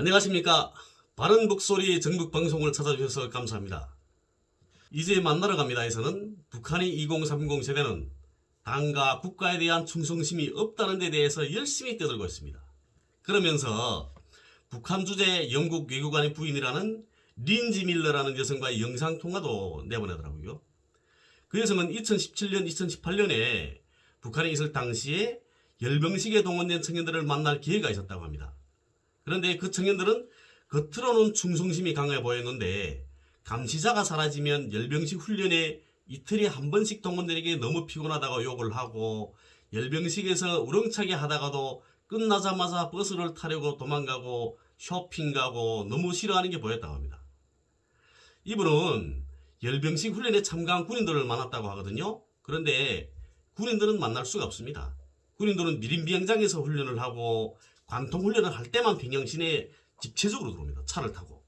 안녕하십니까. 바른 북소리 정북방송을 찾아주셔서 감사합니다. 이제 만나러 갑니다에서는 북한의 2030 세대는 당과 국가에 대한 충성심이 없다는 데 대해서 열심히 떠들고 있습니다. 그러면서 북한 주재 영국 외교관의 부인이라는 린지 밀러라는 여성과의 영상통화도 내보내더라고요. 그 여성은 2017년, 2018년에 북한에 있을 당시에 열병식에 동원된 청년들을 만날 기회가 있었다고 합니다. 그런데 그 청년들은 겉으로는 충성심이 강해 보였는데 감시자가 사라지면 열병식 훈련에 이틀에 한 번씩 동원들에게 너무 피곤하다고 욕을 하고 열병식에서 우렁차게 하다가도 끝나자마자 버스를 타려고 도망가고 쇼핑 가고 너무 싫어하는 게 보였다고 합니다. 이분은 열병식 훈련에 참가한 군인들을 만났다고 하거든요. 그런데 군인들은 만날 수가 없습니다. 군인들은 미림 비행장에서 훈련을 하고 관통 훈련을 할 때만 평양 시내에 집체적으로 들어옵니다. 차를 타고.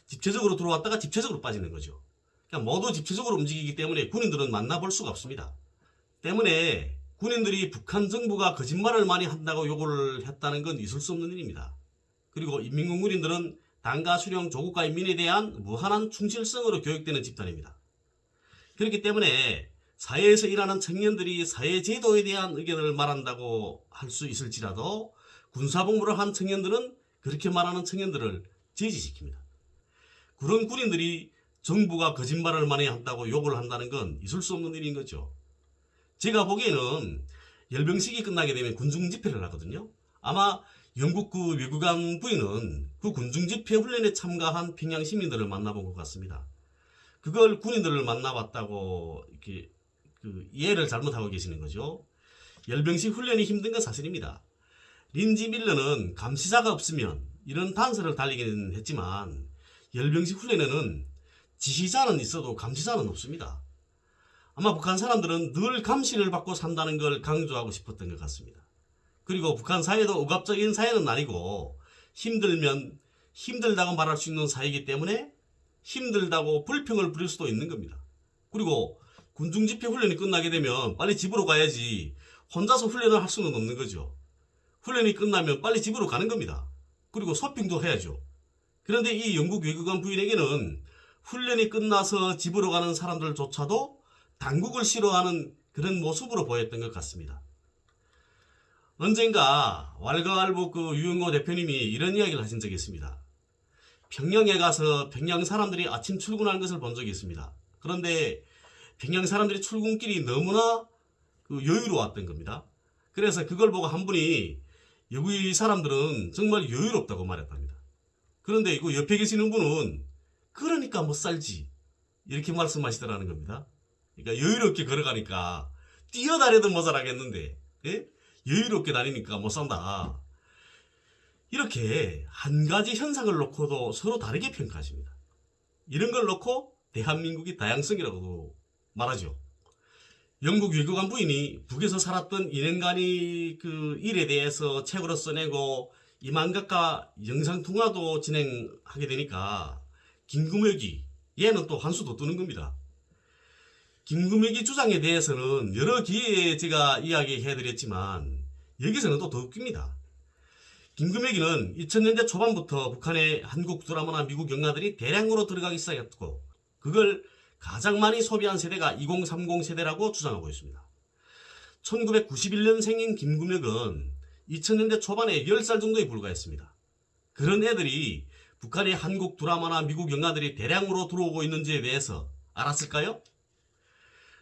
집체적으로 들어왔다가 집체적으로 빠지는 거죠. 그러니까 모두 집체적으로 움직이기 때문에 군인들은 만나볼 수가 없습니다. 때문에 군인들이 북한 정부가 거짓말을 많이 한다고 요구를 했다는 건 있을 수 없는 일입니다. 그리고 인민군 군인들은 당과 수령 조국과 인민에 대한 무한한 충실성으로 교육되는 집단입니다. 그렇기 때문에 사회에서 일하는 청년들이 사회제도에 대한 의견을 말한다고 할 수 있을지라도 군사복무를 한 청년들은 그렇게 말하는 청년들을 제지시킵니다. 그런 군인들이 정부가 거짓말을 많이 한다고 욕을 한다는 건 있을 수 없는 일인 거죠. 제가 보기에는 열병식이 끝나게 되면 군중집회를 하거든요. 아마 영국 그 외교관 부인은 그 군중집회 훈련에 참가한 평양 시민들을 만나본 것 같습니다. 그걸 군인들을 만나봤다고 이렇게 이해를 잘못하고 계시는 거죠. 열병식 훈련이 힘든 건 사실입니다. 린지 밀러는 감시자가 없으면 이런 단서를 달리기는 했지만 열병식 훈련에는 지시자는 있어도 감시자는 없습니다. 아마 북한 사람들은 늘 감시를 받고 산다는 걸 강조하고 싶었던 것 같습니다. 그리고 북한 사회도 억압적인 사회는 아니고 힘들면 힘들다고 말할 수 있는 사회이기 때문에 힘들다고 불평을 부릴 수도 있는 겁니다. 그리고 군중집회 훈련이 끝나게 되면 빨리 집으로 가야지 혼자서 훈련을 할 수는 없는 거죠. 훈련이 끝나면 빨리 집으로 가는 겁니다. 그리고 쇼핑도 해야죠. 그런데 이 영국 외교관 부인에게는 훈련이 끝나서 집으로 가는 사람들조차도 당국을 싫어하는 그런 모습으로 보였던 것 같습니다. 언젠가 왈가왈부 그 유영호 대표님이 이런 이야기를 하신 적이 있습니다. 평양에 가서 평양 사람들이 아침 출근하는 것을 본 적이 있습니다. 그런데 평양 사람들이 출근길이 너무나 여유로웠던 겁니다. 그래서 그걸 보고 한 분이 여기 사람들은 정말 여유롭다고 말했답니다. 그런데 그 옆에 계시는 분은 그러니까 못 살지 이렇게 말씀하시더라는 겁니다. 그러니까 여유롭게 걸어가니까 뛰어다녀도 모자라겠는데 여유롭게 다니니까 못 산다. 이렇게 한 가지 현상을 놓고도 서로 다르게 평가하십니다. 이런 걸 놓고 대한민국이 다양성이라고도 말하죠. 영국 외교관 부인이 북에서 살았던 2년간의 그 일에 대해서 책으로 써내고 이만각과 영상통화도 진행하게 되니까 김금혁이 얘는 또 한수도 뜨는 겁니다. 김금혁이 주장에 대해서는 여러 기회에 제가 이야기해드렸지만 여기서는 또 더 웃깁니다. 김금혁이는 2000년대 초반부터 북한의 한국 드라마나 미국 영화들이 대량으로 들어가기 시작했고 그걸 가장 많이 소비한 세대가 2030 세대라고 주장하고 있습니다. 1991년생인 김금혁은 2000년대 초반에 10살 정도에 불과했습니다. 그런 애들이 북한의 한국 드라마나 미국 영화들이 대량으로 들어오고 있는지에 대해서 알았을까요?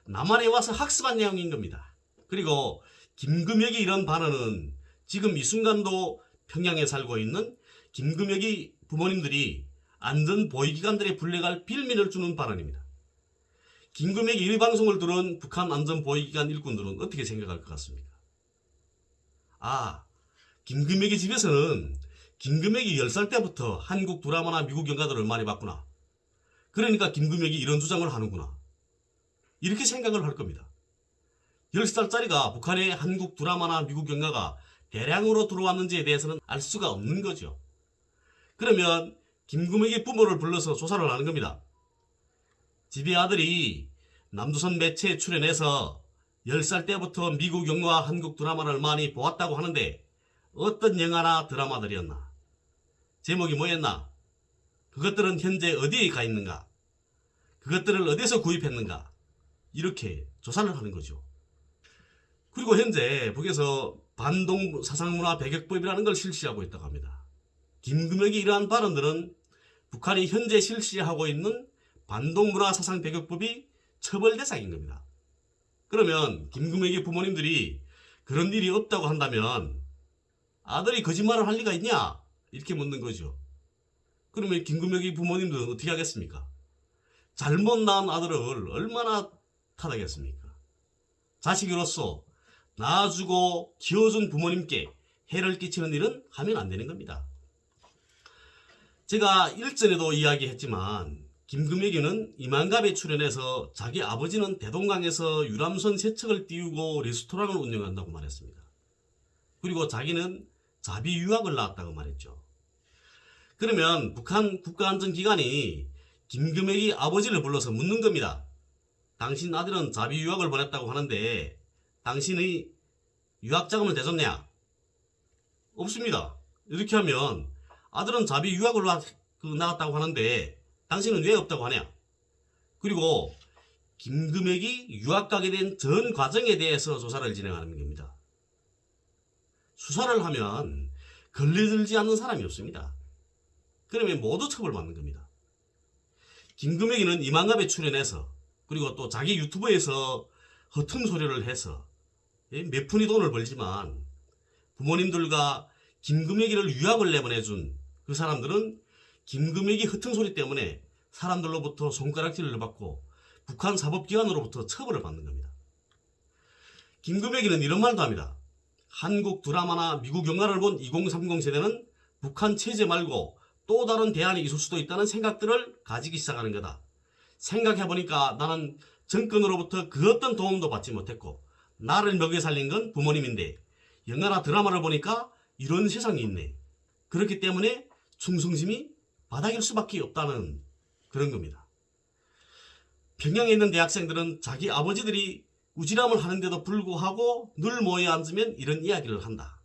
남한에 와서 학습한 내용인 겁니다. 그리고 김금혁이 이런 발언은 지금 이 순간도 평양에 살고 있는 김금혁이 부모님들이 안전보위기관들에 불려갈 빌미를 주는 발언입니다. 김금혁이 이 방송을 들은 북한 안전보위기관 일꾼들은 어떻게 생각할 것 같습니까? 김금혁이 집에서는 김금혁이 10살 때부터 한국 드라마나 미국 영화들을 많이 봤구나. 그러니까 김금혁이 이런 주장을 하는구나. 이렇게 생각을 할 겁니다. 10살짜리가 북한의 한국 드라마나 미국 영화가 대량으로 들어왔는지에 대해서는 알 수가 없는 거죠. 그러면 김금혁의 부모를 불러서 조사를 하는 겁니다. 집의 아들이 남조선 매체에 출연해서 10살 때부터 미국 영화와 한국 드라마를 많이 보았다고 하는데 어떤 영화나 드라마들이었나? 제목이 뭐였나? 그것들은 현재 어디에 가 있는가? 그것들을 어디서 구입했는가? 이렇게 조사를 하는 거죠. 그리고 현재 북에서 반동 사상문화 배격법이라는 걸 실시하고 있다고 합니다. 김금혁이 이러한 발언들은 북한이 현재 실시하고 있는 반동문화 사상 배격법이 처벌 대상인 겁니다. 그러면 김금혁의 부모님들이 그런 일이 없다고 한다면 아들이 거짓말을 할 리가 있냐? 이렇게 묻는 거죠. 그러면 김금혁의 부모님들은 어떻게 하겠습니까? 잘못 낳은 아들을 얼마나 탓하겠습니까? 자식으로서 낳아주고 키워준 부모님께 해를 끼치는 일은 하면 안 되는 겁니다. 제가 일전에도 이야기했지만 김금혁이는 이만갑에 출연해서 자기 아버지는 대동강에서 유람선 3척을 띄우고 레스토랑을 운영한다고 말했습니다. 그리고 자기는 자비 유학을 나왔다고 말했죠. 그러면 북한 국가안전기관이 김금혁이 아버지를 불러서 묻는 겁니다. 당신 아들은 자비 유학을 보냈다고 하는데 당신의 유학자금을 대줬냐? 없습니다. 이렇게 하면 아들은 자비 유학을 나갔다고 하는데 당신은 왜 없다고 하냐? 그리고 김금혁이 유학 가게 된 전 과정에 대해서 조사를 진행하는 겁니다. 수사를 하면 걸려들지 않는 사람이 없습니다. 그러면 모두 처벌받는 겁니다. 김금혁이는 이만갑에 출연해서 그리고 또 자기 유튜브에서 허튼 소리를 해서 몇 푼의 돈을 벌지만 부모님들과 김금혁이를 유학을 내보내준 그 사람들은 김금혁이 허튼 소리 때문에 사람들로부터 손가락질을 받고 북한 사법기관으로부터 처벌을 받는 겁니다. 김금혁이는 이런 말도 합니다. 한국 드라마나 미국 영화를 본 2030 세대는 북한 체제 말고 또 다른 대안이 있을 수도 있다는 생각들을 가지기 시작하는 거다. 생각해보니까 나는 정권으로부터 그 어떤 도움도 받지 못했고 나를 먹여 살린 건 부모님인데 영화나 드라마를 보니까 이런 세상이 있네. 그렇기 때문에 충성심이 바닥일 수밖에 없다는 그런 겁니다. 평양에 있는 대학생들은 자기 아버지들이 우지람을 하는데도 불구하고 늘 모여 앉으면 이런 이야기를 한다.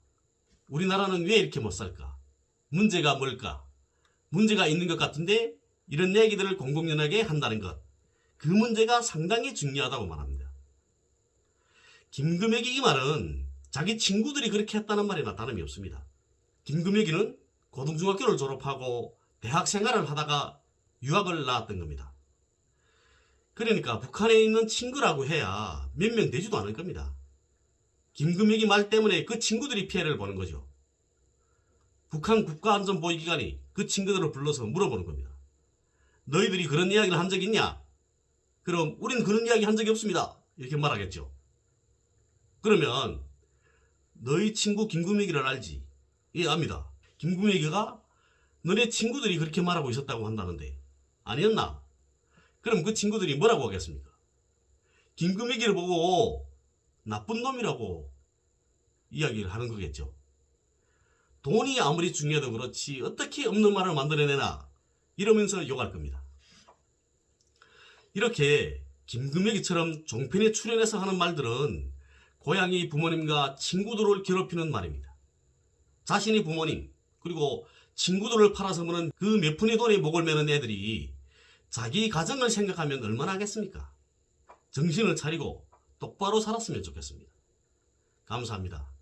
우리나라는 왜 이렇게 못 살까? 문제가 뭘까? 문제가 있는 것 같은데 이런 얘기들을 공공연하게 한다는 것. 그 문제가 상당히 중요하다고 말합니다. 김금혁이 이 말은 자기 친구들이 그렇게 했다는 말이나 다름이 없습니다. 김금혁이는 고등중학교를 졸업하고 대학 생활을 하다가 유학을 나왔던 겁니다. 그러니까 북한에 있는 친구라고 해야 몇 명 되지도 않을 겁니다. 김금혁이 말 때문에 그 친구들이 피해를 보는 거죠. 북한 국가안전보위기관이 그 친구들을 불러서 물어보는 겁니다. 너희들이 그런 이야기를 한 적 있냐? 그럼 우린 그런 이야기 한 적이 없습니다. 이렇게 말하겠죠. 그러면 너희 친구 김금혁이를 알지? 예, 압니다. 김금혁이가 너네 친구들이 그렇게 말하고 있었다고 한다는데 아니었나? 그럼 그 친구들이 뭐라고 하겠습니까? 김금혁이를 보고 나쁜 놈이라고 이야기를 하는 거겠죠. 돈이 아무리 중요해도 그렇지 어떻게 없는 말을 만들어내나 이러면서 욕할 겁니다. 이렇게 김금혁이처럼 종편에 출연해서 하는 말들은 고향이 부모님과 친구들을 괴롭히는 말입니다. 자신이 부모님 그리고 친구들을 팔아서 버는 그 몇 푼의 돈에 목을 매는 애들이 자기 가정을 생각하면 얼마나 하겠습니까? 정신을 차리고 똑바로 살았으면 좋겠습니다. 감사합니다.